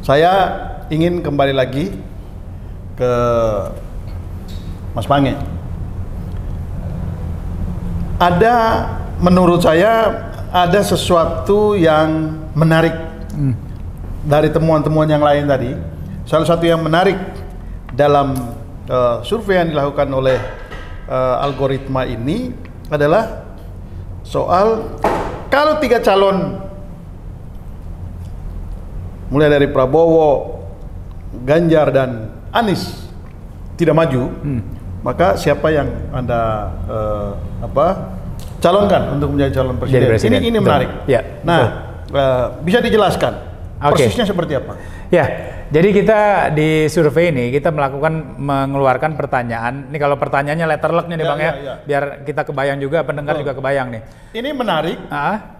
Saya ingin kembali lagi ke Mas Pange. Menurut saya ada sesuatu yang menarik dari temuan-temuan yang lain tadi. Salah satu yang menarik dalam survei yang dilakukan oleh algoritma ini adalah soal kalau 3 calon mulai dari Prabowo, Ganjar dan Anies tidak maju, maka siapa yang Anda calonkan untuk menjadi calon presiden? Ini menarik. Ya, nah, bisa dijelaskan persisnya seperti apa? Ya, jadi kita di survei ini kita mengeluarkan pertanyaan. Ini kalau pertanyaannya letter luck nih Bang ya, biar kita kebayang juga, pendengar juga kebayang nih. Ini menarik,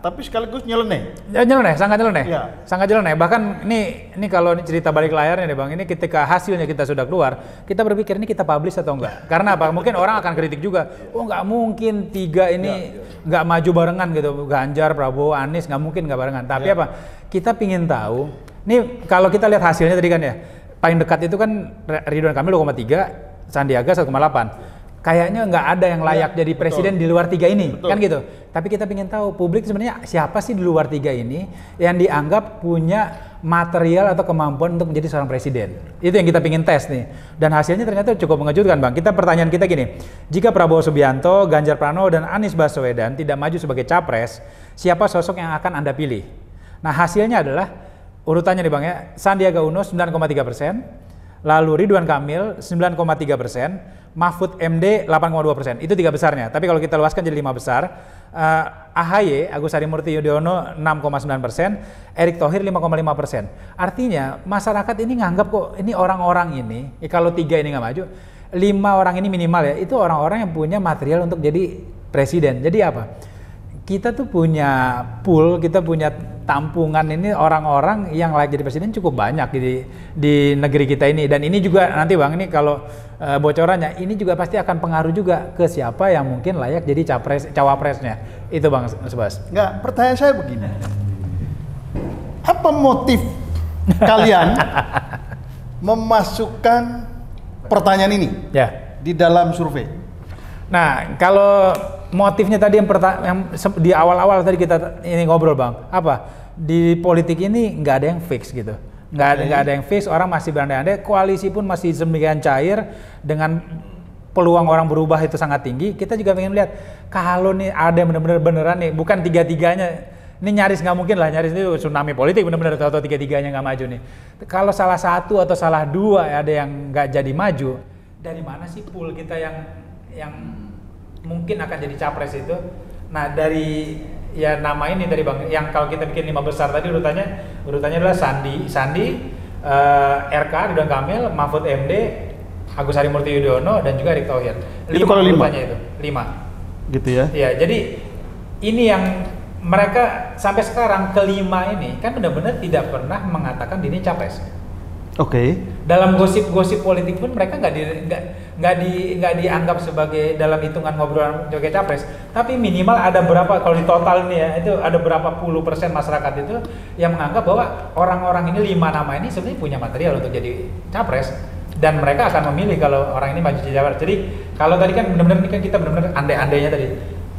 tapi sekaligus nyeleneh. Ya, nyeleneh, sangat nyeleneh. Ya. Sangat nyeleneh. Bahkan ini kalau cerita balik layarnya nih Bang, ini ketika hasilnya kita sudah keluar, kita berpikir ini kita publish atau enggak. Karena apa? Mungkin orang akan kritik juga. Oh, nggak mungkin 3 ini nggak maju barengan gitu. Ganjar, Prabowo, Anies nggak mungkin nggak barengan. Tapi apa? Kita pingin tahu. Nih kalau kita lihat hasilnya tadi kan ya, paling dekat itu kan Ridwan Kamil 2,3, Sandiaga 1,8. Kayaknya nggak ada yang layak jadi presiden di luar 3 ini, kan gitu. Tapi kita ingin tahu publik sebenarnya siapa sih di luar 3 ini yang dianggap punya material atau kemampuan untuk menjadi seorang presiden. Itu yang kita ingin tes nih. Dan hasilnya ternyata cukup mengejutkan Bang. Pertanyaan kita gini, jika Prabowo Subianto, Ganjar Pranowo dan Anies Baswedan tidak maju sebagai capres, siapa sosok yang akan Anda pilih? Nah hasilnya adalah urutannya nih Bang ya, Sandiaga Uno 9,3%, lalu Ridwan Kamil 9,3%, Mahfud MD 8,2%. Itu 3 besarnya. Tapi kalau kita luaskan jadi 5 besar, AHY Agus Harimurti Yudhoyono 6,9%, Erick Thohir 5,5%. Artinya masyarakat ini nganggap kok ini orang-orang ini, kalau 3 ini nggak maju, 5 orang ini minimal ya, itu orang-orang yang punya material untuk jadi presiden. Jadi apa? Kita tuh punya pool, kita punya tampungan ini orang-orang yang layak jadi presiden cukup banyak di negeri kita ini. Dan ini juga nanti Bang, ini kalau bocorannya, ini juga pasti akan pengaruh juga ke siapa yang mungkin layak jadi cawapresnya. Itu Bang Subas. Enggak, pertanyaan saya begini. Apa motif kalian memasukkan pertanyaan ini di dalam survei? Nah, kalau motifnya tadi yang di awal-awal tadi kita ini ngobrol Bang, apa? Di politik ini nggak ada yang fix gitu. Nggak ada yang fix, orang masih berandai-andai, koalisi pun masih sedemikian cair, dengan peluang orang berubah itu sangat tinggi. Kita juga pengen lihat, kalau nih ada yang beneran nih, bukan 3-3-nya, ini nyaris nggak mungkin lah, nyaris itu tsunami politik bener-bener atau 3-3-nya nggak maju nih. Kalau salah satu atau salah 2 ada yang nggak jadi maju, dari mana sih pool kita yang mungkin akan jadi capres itu? Nah dari nama ini tadi Bang, yang kalau kita bikin 5 besar tadi urutannya adalah Sandi, RK, Ridwan Kamil, Mahfud MD, Agus Harimurti Yudhoyono dan juga Erick Thohir. Itu kalau 5? Itu 5. Gitu ya? Iya, jadi ini yang mereka sampai sekarang kelima ini kan benar-benar tidak pernah mengatakan dirinya capres. Oke. Dalam gosip-gosip politik pun mereka nggak dianggap sebagai dalam hitungan ngobrolan sebagai capres. Tapi minimal ada berapa, kalau di total nih ya, itu ada berapa puluh persen masyarakat itu yang menganggap bahwa orang-orang ini 5 nama ini sebenarnya punya material untuk jadi capres, dan mereka akan memilih kalau orang ini maju jadi capres. Jadi kalau tadi kan benar-benar ini kan kita benar-benar andai-andainya tadi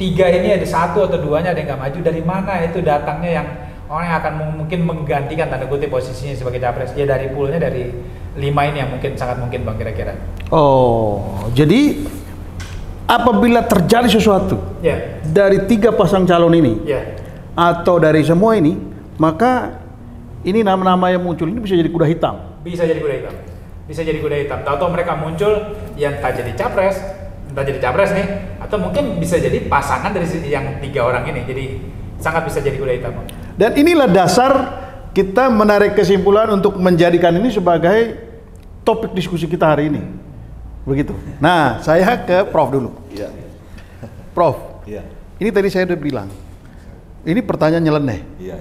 3 ini ada 1 atau 2-nya ada yang nggak maju, dari mana itu datangnya yang orang yang akan mungkin menggantikan tanda kutip posisinya sebagai capres? Ya dari poolnya dari 5 ini yang mungkin sangat mungkin Bang kira-kira. Oh, jadi apabila terjadi sesuatu dari 3 pasang calon ini atau dari semua ini, maka ini nama-nama yang muncul ini bisa jadi kuda hitam. Bisa jadi kuda hitam. Bisa jadi kuda hitam. Tahu-tahu mereka muncul yang tak jadi capres, entah jadi capres nih, atau mungkin bisa jadi pasangan dari yang 3 orang ini. Jadi sangat bisa jadi kuda hitam. Dan inilah dasar kita menarik kesimpulan untuk menjadikan ini sebagai topik diskusi kita hari ini. Begitu. Nah, saya ke Prof dulu. Iya. Prof. Iya. Ini tadi saya udah bilang. Ini pertanyaan nyeleneh. Iya.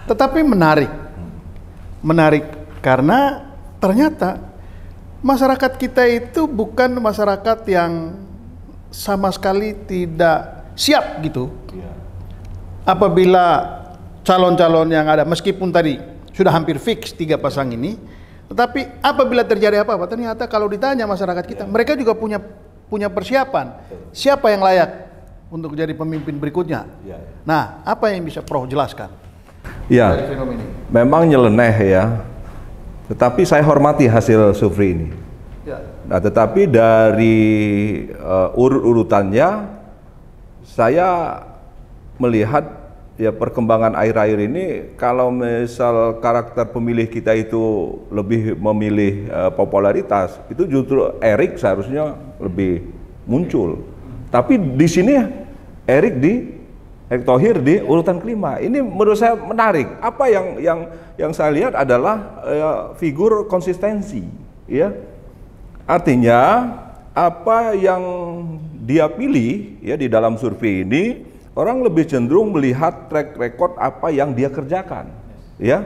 Tetapi menarik. Menarik karena ternyata masyarakat kita itu bukan masyarakat yang sama sekali tidak siap gitu. Iya. Apabila calon-calon yang ada, meskipun tadi sudah hampir fix 3 pasang ini. Tetapi apabila terjadi apa-apa, ternyata kalau ditanya masyarakat kita, mereka juga punya persiapan. Siapa yang layak untuk jadi pemimpin berikutnya? Nah, apa yang bisa Prof jelaskan? Ya, memang nyeleneh ya. Tetapi saya hormati hasil survei ini. Nah, tetapi dari urut-urutannya, saya melihat ya perkembangan akhir-akhir ini, kalau misal karakter pemilih kita itu lebih memilih popularitas, itu justru Erick seharusnya lebih muncul. Tapi di sini Erick Thohir di urutan kelima. Ini menurut saya menarik. Apa yang saya lihat adalah figur konsistensi, ya. Artinya apa yang dia pilih ya di dalam survei ini, orang lebih cenderung melihat track record apa yang dia kerjakan, ya.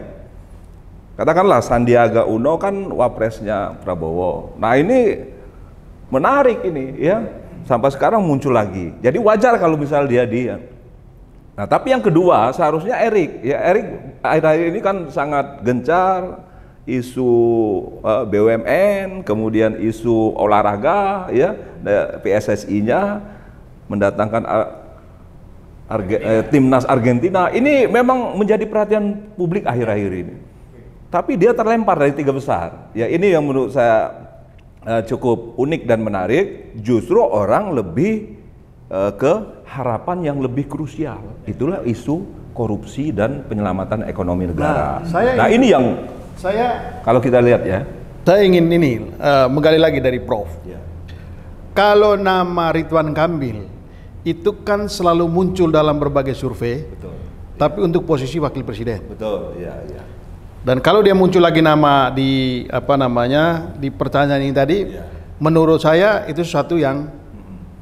Katakanlah Sandiaga Uno kan wapresnya Prabowo. Nah, ini menarik ini, ya. Sampai sekarang muncul lagi. Jadi wajar kalau misal dia. Nah, tapi yang kedua seharusnya Erick. Ya, Erick akhir-akhir ini kan sangat gencar isu BUMN, kemudian isu olahraga, ya, PSSI-nya mendatangkan timnas Argentina. Ini memang menjadi perhatian publik akhir-akhir ini. Tapi dia terlempar dari 3 besar. Ya, ini yang menurut saya cukup unik dan menarik. Justru orang lebih ke harapan yang lebih krusial. Itulah isu korupsi dan penyelamatan ekonomi negara. Nah, ini yang kalau kita lihat ya. Saya ingin ini menggali lagi dari Prof. Kalau nama Ridwan Kamil itu kan selalu muncul dalam berbagai survei. Betul. Tapi untuk posisi wakil presiden. Betul, ya. Dan kalau dia muncul lagi nama di di pertanyaan ini tadi, menurut saya itu sesuatu yang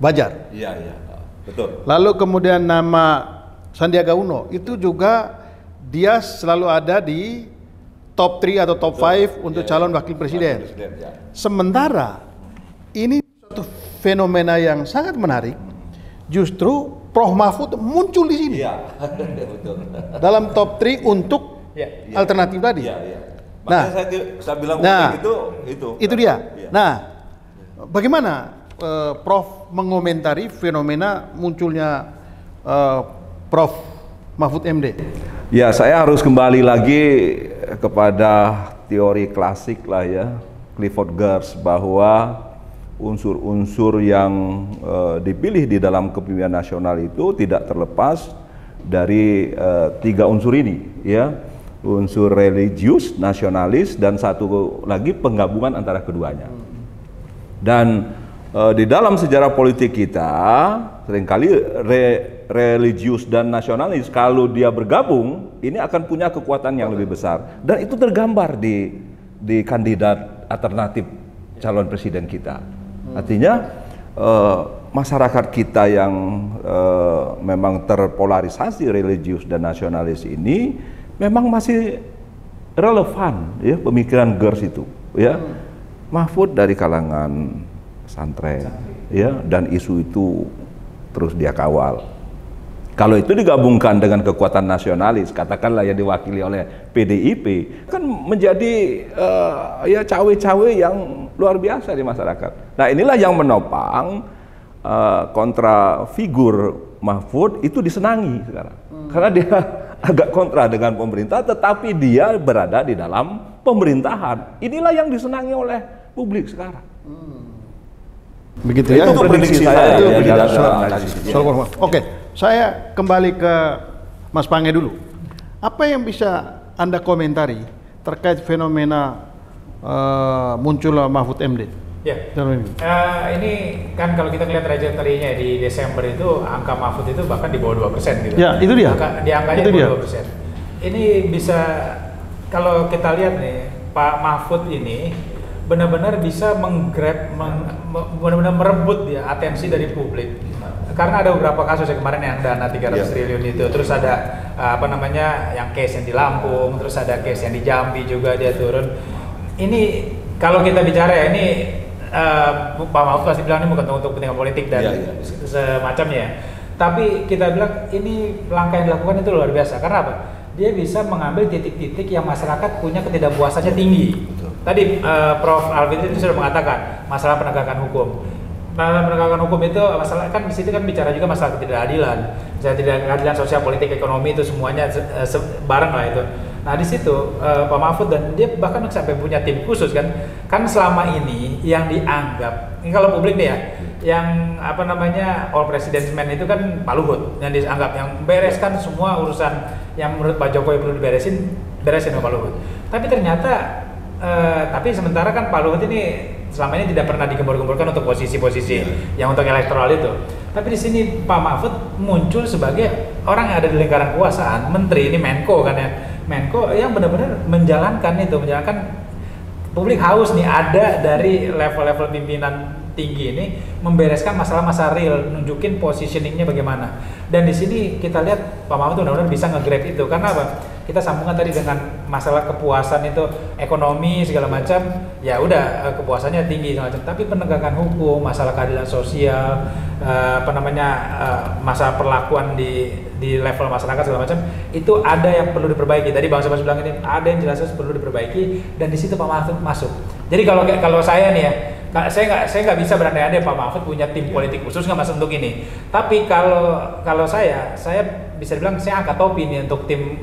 wajar. Iya. Betul. Lalu kemudian nama Sandiaga Uno itu juga dia selalu ada di top 3 atau top 5 untuk calon wakil presiden. Sementara ini suatu fenomena yang sangat menarik. Justru Prof Mahfud muncul di sini. Betul. Dalam top 3 untuk alternatif tadi. Nah, saya bilang itu dia. Nah, bagaimana Prof mengomentari fenomena munculnya Prof Mahfud MD? Ya, saya harus kembali lagi kepada teori klasik lah ya, Clifford Geertz, bahwa unsur-unsur yang dipilih di dalam kepemimpinan nasional itu tidak terlepas dari 3 unsur ini, ya, unsur religius, nasionalis, dan satu lagi penggabungan antara keduanya. Dan di dalam sejarah politik kita seringkali religius dan nasionalis kalau dia bergabung ini akan punya kekuatan yang lebih besar, dan itu tergambar di kandidat alternatif calon presiden kita. Artinya masyarakat kita yang memang terpolarisasi religius dan nasionalis ini memang masih relevan ya pemikiran Geertz itu, ya. Mahfud dari kalangan pesantren, ya, dan isu itu terus dia kawal. Kalau itu digabungkan dengan kekuatan nasionalis, katakanlah yang diwakili oleh PDIP, kan menjadi ya cawe-cawe yang luar biasa di masyarakat. Nah, inilah yang menopang kontra figur Mahfud itu disenangi sekarang, karena dia agak kontra dengan pemerintah, tetapi dia berada di dalam pemerintahan. Inilah yang disenangi oleh publik sekarang. Begitu ya. Itu prediksi saya. Oke, saya kembali ke Mas Pange dulu. Apa yang bisa Anda komentari terkait fenomena munculnya Mahfud MD? Ya, ini kan kalau kita lihat trajektorinya di Desember itu angka Mahfud itu bahkan di bawah 2% gitu. Ya, itu dia. Angkanya di bawah 2%. Ini bisa kalau kita lihat nih, Pak Mahfud ini benar-benar bisa benar-benar merebut ya atensi dari publik. Karena ada beberapa kasus ya kemarin yang dana 300 triliun itu, terus ada yang case yang di Lampung, terus ada case yang di Jambi juga dia turun. Ini kalau kita bicara ya ini Pak Mahfud pasti bilang ini bukan untuk kepentingan politik dan semacamnya. Tapi kita bilang ini langkah yang dilakukan itu luar biasa. Karena apa? dia bisa mengambil titik-titik yang masyarakat punya ketidakpuasannya tinggi. Betul. Tadi Prof. Alfitri itu sudah mengatakan masalah penegakan hukum. Masalah penegakan hukum itu masalah kan di situ kan bicara juga masalah ketidakadilan, misalnya ketidakadilan sosial, politik, ekonomi itu semuanya bareng lah itu. Nah di situ Pak Mahfud dan dia bahkan sampai punya tim khusus kan selama ini yang dianggap ini kalau publik nih ya, yang apa namanya all president's man itu kan Pak Luhut yang dianggap yang bereskan semua urusan yang menurut Pak Jokowi perlu beresin sama Pak Luhut. Tapi ternyata tapi sementara kan Pak Luhut ini selama ini tidak pernah digembor-gemborkan untuk posisi-posisi yang untuk elektoral itu. Tapi di sini Pak Mahfud muncul sebagai orang yang ada di lingkaran kekuasaan, menteri ini Menko kan ya, Menko yang benar-benar menjalankan publik haus nih ada dari level-level pimpinan tinggi ini membereskan masalah-masalah real, nunjukin positioningnya bagaimana. Dan di sini kita lihat Pak Mahfud benar-benar bisa nge-grab itu karena apa? Kita sambungkan tadi dengan masalah kepuasan itu ekonomi segala macam, ya udah kepuasannya tinggi segala macam. Tapi penegakan hukum, masalah keadilan sosial, masalah perlakuan di level masyarakat segala macam itu ada yang perlu diperbaiki. Tadi Bang Sebas bilang ini ada yang jelas perlu diperbaiki dan di situ Pak Mahfud masuk. Jadi kalau saya nih ya, saya nggak bisa berandai-andai Pak Mahfud punya tim politik khusus nggak masuk untuk ini. Tapi kalau saya bisa dibilang saya angkat topi nih untuk tim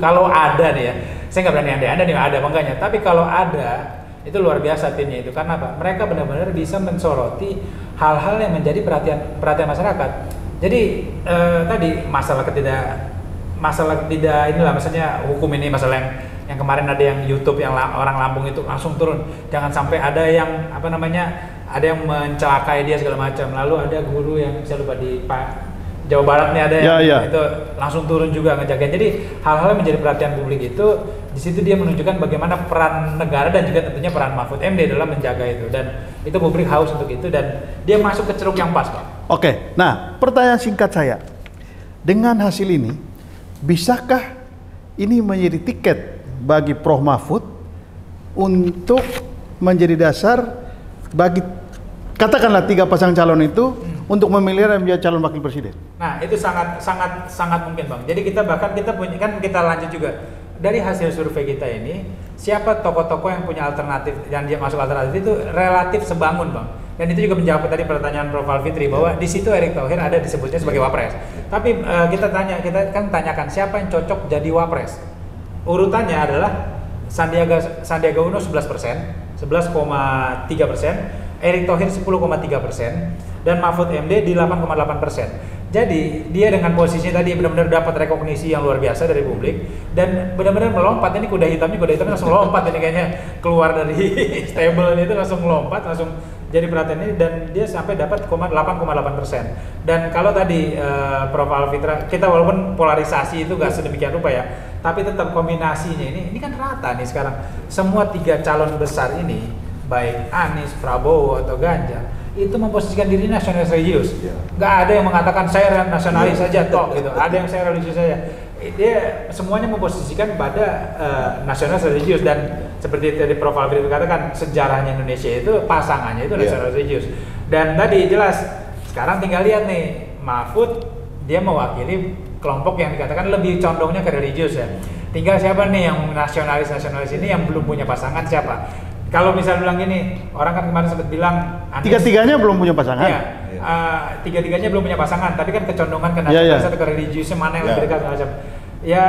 kalau ada nih ya. Saya nggak berani andai-andai nih ada apa enggaknya. Tapi kalau ada itu luar biasa timnya itu karena apa? Mereka benar-benar bisa mensoroti hal-hal yang menjadi perhatian masyarakat. Jadi tadi masalah tidak inilah maksudnya hukum ini masalah yang kemarin ada yang YouTube yang orang Lampung itu langsung turun. Jangan sampai ada yang ada yang mencelakai dia segala macam. Lalu ada guru yang saya lupa di Jawa Barat nih ada yang itu langsung turun juga ngejagain. Jadi hal-hal yang menjadi perhatian publik itu di situ dia menunjukkan bagaimana peran negara dan juga tentunya peran Mahfud MD dalam menjaga itu dan itu publik haus untuk itu dan dia masuk ke ceruk yang pas, Pak. Oke. Nah, pertanyaan singkat saya. Dengan hasil ini bisakah ini menjadi tiket bagi Prof Mahfud untuk menjadi dasar bagi katakanlah 3 pasang calon itu untuk memilih dan menjadi calon wakil presiden. Nah, itu sangat mungkin, Bang. Jadi kita punya kita lanjut juga dari hasil survei kita ini, siapa tokoh-tokoh yang punya alternatif yang dia masuk alternatif itu relatif sebangun, Bang. Dan itu juga menjawab tadi pertanyaan Prof Alfitri bahwa di situ Erick Thohir ada disebutnya sebagai wapres. Tapi kita tanyakan siapa yang cocok jadi wapres. Urutannya adalah Sandiaga Uno 11%, 11,3%. Erick Thohir 10,3% dan Mahfud MD di 8,8%. Jadi dia dengan posisinya tadi benar-benar dapat rekognisi yang luar biasa dari publik dan benar-benar melompat. Ini kuda hitamnya langsung lompat ini kayaknya keluar dari stable itu langsung melompat langsung jadi perhatian ini dan dia sampai dapat 8,8%. Dan kalau tadi Prof Alfitra kita walaupun polarisasi itu gak sedemikian rupa ya, tapi tetap kombinasinya ini kan rata nih sekarang. Semua 3 calon besar ini baik Anies, Prabowo atau Ganjar itu memposisikan diri nasionalis religius. Nggak ada yang mengatakan saya nasionalis saja toh gitu. Ada yang saya religius saja. Dia semuanya memposisikan pada nasionalis religius dan seperti tadi Prof Alfred katakan sejarahnya Indonesia itu pasangannya itu nasionalis religius. Dan tadi jelas sekarang tinggal lihat nih Mahfud dia mewakili kelompok yang dikatakan lebih condongnya ke religius ya. Tinggal siapa nih yang nasionalis ini yang belum punya pasangan siapa? Kalau misalnya bilang gini, orang kan kemarin sempat bilang tiga-tiganya belum punya pasangan. Iya, tiga-tiganya belum punya pasangan, tapi kan kecondongan ke nasionalis atau ke religiusnya mana yang lebih dekat macam. Ya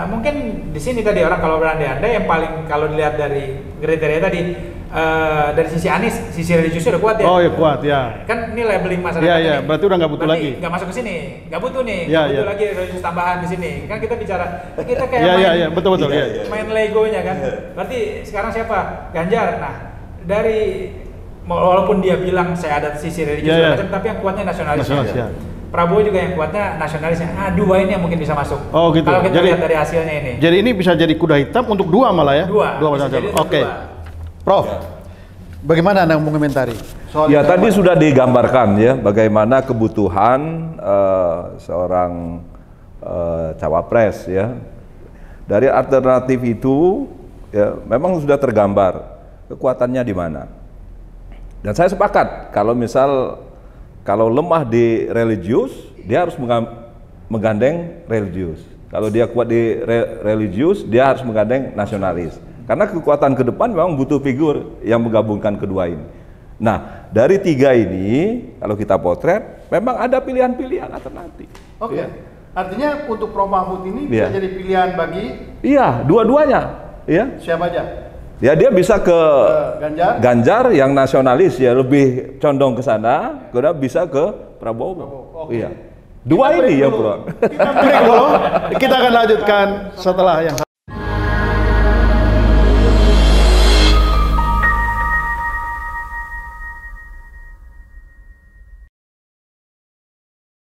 mungkin di sini tadi orang kalau berandai-andai yang paling kalau dilihat dari kriteria tadi dari sisi Anies, sisi religiusnya udah kuat ya. Oh ya kuat ya. Kan ini labeling masyarakat. Iya, berarti udah nggak butuh lagi. Nggak masuk ke sini, nggak butuh nih, nggak butuh lagi religius tambahan di sini. Kan kita bicara, kita kayak betul. main Legonya kan. Berarti sekarang siapa? Ganjar. Nah dari walaupun dia bilang saya ada sisi religius macam, tapi yang kuatnya nasionalis. Prabowo juga yang kuatnya nasionalisnya. Dua ini yang mungkin bisa masuk. Oh gitu. Kalau kita lihat dari hasilnya ini. Jadi ini bisa jadi kuda hitam untuk 2 malah ya? Dua pasang calon. Oke. Prof, bagaimana Anda mengomentari? Ya tadi sudah digambarkan ya bagaimana kebutuhan seorang cawapres ya. Dari alternatif itu ya memang sudah tergambar kekuatannya di mana. Dan saya sepakat kalau lemah di religius dia harus menggandeng religius. Kalau dia kuat di religius, dia harus menggandeng nasionalis. Karena kekuatan ke depan memang butuh figur yang menggabungkan kedua ini. Nah, dari tiga ini, kalau kita potret, memang ada pilihan-pilihan alternatif. Oke. Artinya untuk Prof Mahfud ini bisa jadi pilihan bagi? Iya, dua-duanya. Ya. Siapa aja? Ya, dia bisa ke Ganjar yang nasionalis, ya lebih condong ke sana, kemudian bisa ke Prabowo. Iya. Dua ini ya, Bro. Kita break dulu. Kita akan lanjutkan setelah yang